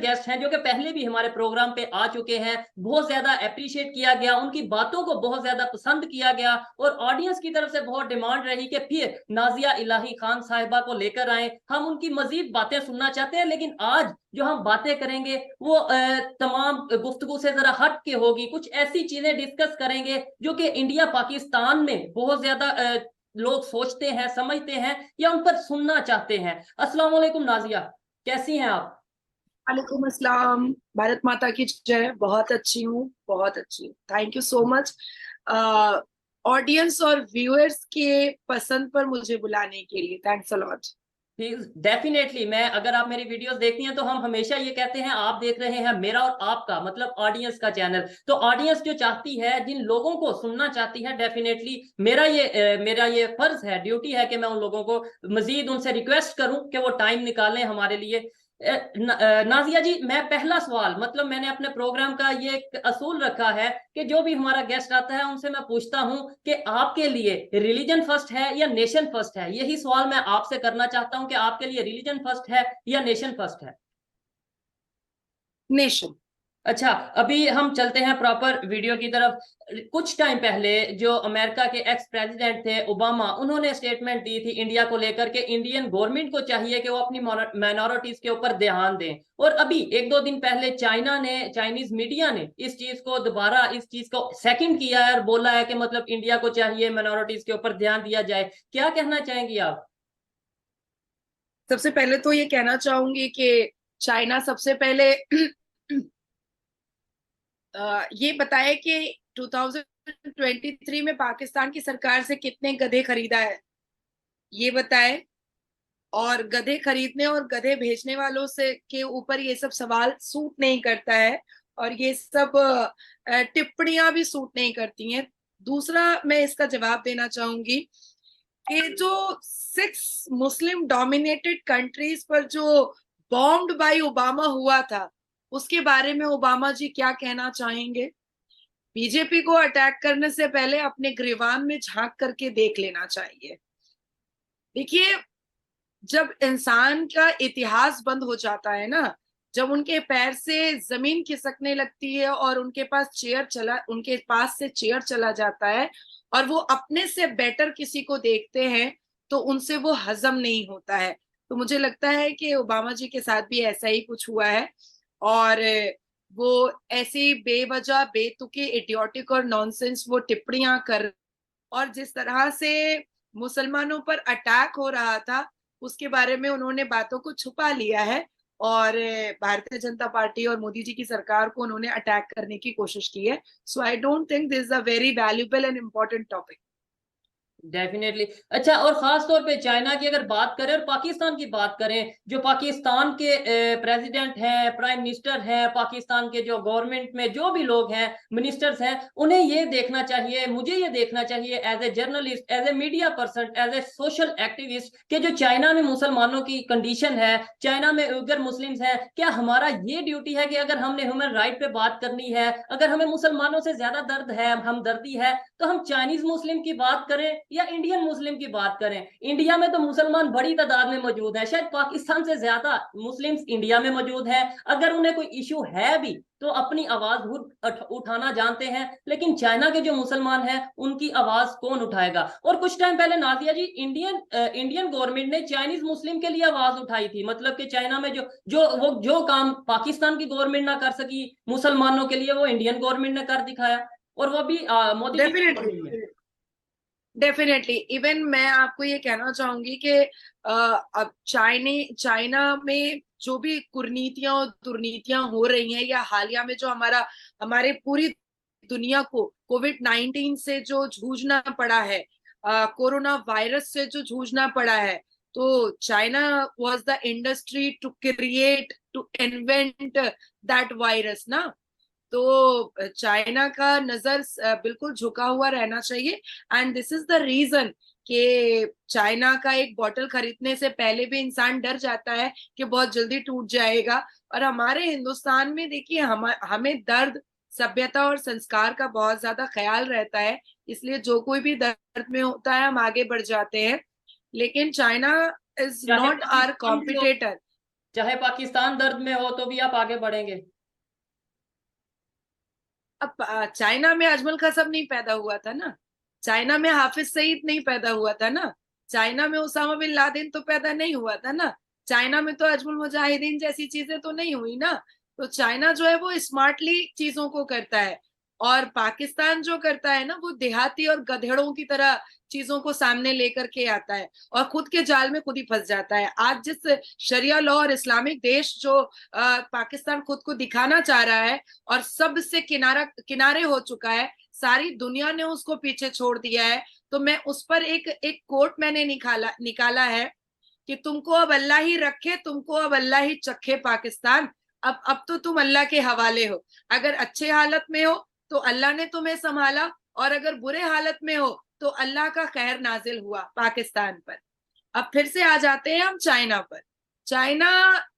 Guest हैं जो कि पहले भी हमारे प्रोग्राम पे आ चुके हैं, बहुत ज्यादा अप्रिशिएट किया गया, उनकी बातों को बहुत ज्यादा पसंद किया गया और ऑडियंस की तरफ से बहुत डिमांड रही कि फिर नाजिया इलाही खान साहिबा को लेकर आए, हम उनकी मजीद बातें सुनना चाहते हैं। लेकिन आज जो हम बातें करेंगे वो तमाम गुफ्तगू से जरा हट के होगी, कुछ ऐसी चीजें डिस्कस करेंगे जो कि इंडिया पाकिस्तान में बहुत ज्यादा लोग सोचते हैं, समझते हैं या उन पर सुनना चाहते हैं। अस्सलाम वालेकुम नाजिया, कैसी हैं आप? वालेकुम अस्सलाम। भारत माता की जय। बहुत अच्छी हूँ, बहुत अच्छी हूँ। Thank you so much audience और व्यूअर्स के पसंद पर मुझे बुलाने के लिए। Thanks a lot. डेफिनेटली, मैं अगर आप मेरी वीडियोस देखती हैं तो हम हमेशा ये कहते हैं आप देख रहे हैं मेरा और आपका मतलब ऑडियंस का चैनल। तो ऑडियंस जो चाहती है, जिन लोगों को सुनना चाहती है, डेफिनेटली मेरा ये फर्ज है, ड्यूटी है कि मैं उन लोगों को मजीद उनसे रिक्वेस्ट करूं कि वो टाइम निकालें हमारे लिए। नाजिया जी, मैं पहला सवाल, मतलब मैंने अपने प्रोग्राम का ये एक असूल रखा है कि जो भी हमारा गेस्ट आता है उनसे मैं पूछता हूं कि आपके लिए रिलीजन फर्स्ट है या नेशन फर्स्ट है। यही सवाल मैं आपसे करना चाहता हूं कि आपके लिए रिलीजन फर्स्ट है या नेशन फर्स्ट है। नेशन। अच्छा, अभी हम चलते हैं प्रॉपर वीडियो की तरफ। कुछ टाइम पहले जो अमेरिका के एक्स प्रेसिडेंट थे ओबामा, उन्होंने स्टेटमेंट दी थी इंडिया को लेकर के इंडियन गवर्नमेंट को चाहिए कि वो अपनी माइनॉरिटीज के ऊपर ध्यान दें। और अभी एक दो दिन पहले चाइनीज मीडिया ने इस चीज को दोबारा, इस चीज को सेकंड किया है और बोला है कि मतलब इंडिया को चाहिए माइनॉरिटीज के ऊपर ध्यान दिया जाए। क्या कहना चाहेंगी आप? सबसे पहले तो ये कहना चाहूंगी कि चाइना सबसे पहले ये बताए कि 2023 में पाकिस्तान की सरकार से कितने गधे खरीदा है, ये बताए। और गधे खरीदने और गधे भेजने वालों से के ऊपर ये सब सवाल सूट नहीं करता है, और ये सब टिप्पणियां भी सूट नहीं करती हैं। दूसरा, मैं इसका जवाब देना चाहूंगी कि जो 6 मुस्लिम डोमिनेटेड कंट्रीज पर जो बॉम्ब्ड बाय ओबामा हुआ था, उसके बारे में ओबामा जी क्या कहना चाहेंगे? बीजेपी को अटैक करने से पहले अपने ग्रीवान में झांक करके देख लेना चाहिए। देखिए, जब इंसान का इतिहास बंद हो जाता है ना, जब उनके पैर से जमीन खिसकने लगती है और उनके पास से चेयर चला जाता है और वो अपने से बेटर किसी को देखते हैं, तो उनसे वो हजम नहीं होता है। तो मुझे लगता है कि ओबामा जी के साथ भी ऐसा ही कुछ हुआ है। और वो ऐसी बेवजह बेतुकी इडियोटिक और नॉनसेंस वो टिप्पणियां कर, और जिस तरह से मुसलमानों पर अटैक हो रहा था उसके बारे में उन्होंने बातों को छुपा लिया है। और भारतीय जनता पार्टी और मोदी जी की सरकार को उन्होंने अटैक करने की कोशिश की है। So I don't think this is a very valuable and important topic. Definitely. अच्छा, और खास तौर पे चाइना की अगर बात करें और पाकिस्तान की बात करें, जो पाकिस्तान के प्रेसिडेंट हैं, प्राइम मिनिस्टर हैं, पाकिस्तान के जो गवर्नमेंट में जो भी लोग हैं, मिनिस्टर्स हैं, उन्हें ये देखना चाहिए, मुझे ये देखना चाहिए as a journalist, as a media person, as a social activist, कि जो चाइना में मुसलमानों की कंडीशन है, चाइना में उगर मुस्लिम्स हैं, क्या हमारा ये ड्यूटी है कि अगर हमने ह्यूमन राइट पे बात करनी है, अगर हमें मुसलमानों से ज्यादा दर्द है, हमदर्दी है, तो हम चाइनीज मुस्लिम की बात करें या इंडियन मुस्लिम की बात करें? इंडिया में तो मुसलमान बड़ी तादाद में मौजूद है, शायद पाकिस्तान से ज्यादा मुस्लिम्स इंडिया में मौजूद है। अगर उन्हें कोई इशू है भी तो अपनी आवाज उठाना जानते हैं, लेकिन चाइना के जो मुसलमान हैं उनकी आवाज कौन उठाएगा? और कुछ टाइम पहले नादिया जी, इंडियन गवर्नमेंट ने चाइनीज मुस्लिम के लिए आवाज उठाई थी, मतलब कि चाइना में जो काम पाकिस्तान की गवर्नमेंट ना कर सकी मुसलमानों के लिए, वो इंडियन गवर्नमेंट ने कर दिखाया, और वो भी मोदी जी की डेफिनेटली, गवर्नमेंट में। डेफिनेटली। इवन मैं आपको ये कहना चाहूंगी कि अब चाइना में जो भी कुरीतियां और दुर्नीतियां हो रही हैं, या हालिया में जो हमारे पूरी दुनिया को कोविड-19 से जो जूझना पड़ा है, कोरोना वायरस से जो जूझना पड़ा है, तो China was the industry to create, to invent that virus ना। तो चाइना का नजर बिल्कुल झुका हुआ रहना चाहिए। And this is the reason कि चाइना का एक बॉटल खरीदने से पहले भी इंसान डर जाता है कि बहुत जल्दी टूट जाएगा। और हमारे हिंदुस्तान में देखिए, हमें दर्द, सभ्यता और संस्कार का बहुत ज्यादा ख्याल रहता है, इसलिए जो कोई भी दर्द में होता है हम आगे बढ़ जाते हैं। लेकिन चाइना इज चाहे नॉट आवर पाकिस्तान के लोग कॉम्पिटिटर। चाहे पाकिस्तान दर्द में हो तो भी आप आगे बढ़ेंगे? अब चाइना में अजमल कसब नहीं पैदा हुआ था ना, चाइना में हाफिज सईद नहीं पैदा हुआ था ना, चाइना में उसामा बिन लादेन तो पैदा नहीं हुआ था ना, चाइना में तो अजमल मुजाहिदीन जैसी चीजें तो नहीं हुई ना। तो चाइना जो है वो स्मार्टली चीजों को करता है, और पाकिस्तान जो करता है ना वो देहाती और गधेड़ों की तरह चीजों को सामने लेकर के आता है, और खुद के जाल में खुद ही फंस जाता है। आज जिस शरिया लॉ और इस्लामिक देश जो पाकिस्तान खुद को दिखाना चाह रहा है, और सबसे किनारे हो चुका है, सारी दुनिया ने उसको पीछे छोड़ दिया है। तो मैं उस पर एक कोट मैंने निकाला है कि तुमको अब अल्लाह ही रखे, तुमको अब अल्लाह ही चखे पाकिस्तान। अब तो तुम अल्लाह के हवाले हो। अगर अच्छे हालत में हो तो अल्लाह ने तुम्हें संभाला, और अगर बुरे हालत में हो तो अल्लाह का कहर नाजिल हुआ पाकिस्तान पर। अब फिर से आ जाते हैं हम चाइना पर। China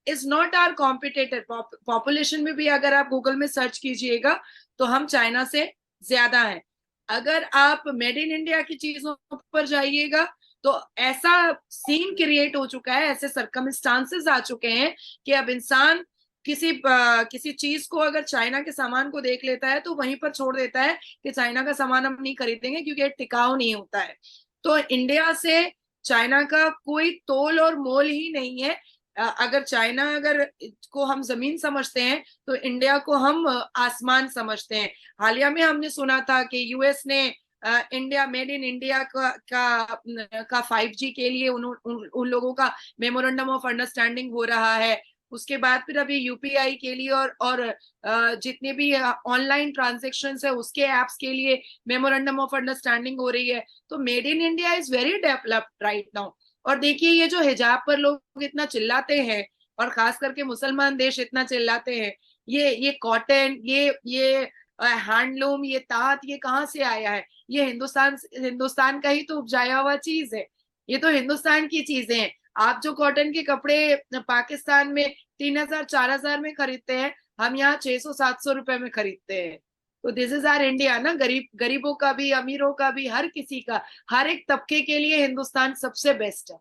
is not our competitor. Population में भी अगर आप गूगल में सर्च कीजिएगा तो हम चाइना से ज्यादा हैं। अगर आप मेड इन इंडिया की चीजों पर जाइएगा तो ऐसा सीन क्रिएट हो चुका है, ऐसे सरकमस्टांसेस आ चुके हैं कि अब इंसान किसी चीज को अगर चाइना के सामान को देख लेता है तो वहीं पर छोड़ देता है कि चाइना का सामान हम नहीं खरीदेंगे क्योंकि टिकाऊ नहीं होता है। तो इंडिया से चाइना का कोई तोल और मोल ही नहीं है। अगर चाइना अगर को हम जमीन समझते हैं तो इंडिया को हम आसमान समझते हैं। हालिया में हमने सुना था कि यूएस ने इंडिया मेड इन इंडिया का 5G के लिए उन लोगों का मेमोरेंडम ऑफ अंडरस्टैंडिंग हो रहा है। उसके बाद फिर अभी यूपीआई के लिए और जितने भी ऑनलाइन ट्रांजेक्शन है उसके एप्स के लिए मेमोरेंडम ऑफ अंडरस्टैंडिंग हो रही है। तो made in India is very developed right now. और देखिए ये जो हिजाब पर लोग इतना चिल्लाते हैं, और खास करके मुसलमान देश इतना चिल्लाते हैं, ये कॉटन, ये हैंडलूम, ये तात, ये कहाँ से आया है? ये हिंदुस्तान का ही तो उपजाया हुआ चीज है। ये तो हिंदुस्तान की चीजें हैं। आप जो कॉटन के कपड़े पाकिस्तान में 3,000 4,000 में खरीदते हैं, हम यहाँ 600 700 रुपए में खरीदते हैं। तो दिस इज आवर इंडिया ना। गरीबों का भी, अमीरों का भी, हर किसी का, हर एक तबके के लिए हिंदुस्तान सबसे बेस्ट है।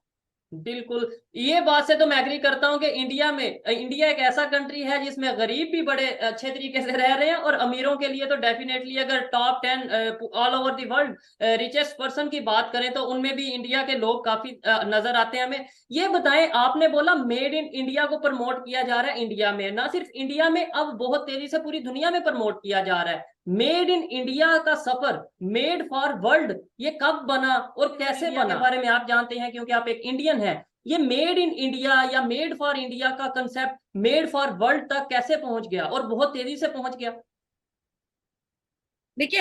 बिल्कुल, ये बात से तो मैं एग्री करता हूँ कि इंडिया एक ऐसा कंट्री है जिसमें गरीब भी बड़े अच्छे तरीके से रह रहे हैं, और अमीरों के लिए तो डेफिनेटली अगर top 10 all over the world richest person की बात करें तो उनमें भी इंडिया के लोग काफी नजर आते हैं हमें। ये बताएं, आपने बोला मेड इन इंडिया को प्रमोट किया जा रहा है इंडिया में, ना सिर्फ इंडिया में, अब बहुत तेजी से पूरी दुनिया में प्रमोट किया जा रहा है। मेड इन इंडिया का सफर मेड फॉर वर्ल्ड ये कब बना और कैसे बना, के बारे में आप जानते हैं क्योंकि आप एक इंडियन हैं। ये मेड इन इंडिया या मेड फॉर इंडिया का कंसेप्ट मेड फॉर वर्ल्ड तक कैसे पहुंच गया और बहुत तेजी से पहुंच गया? देखिए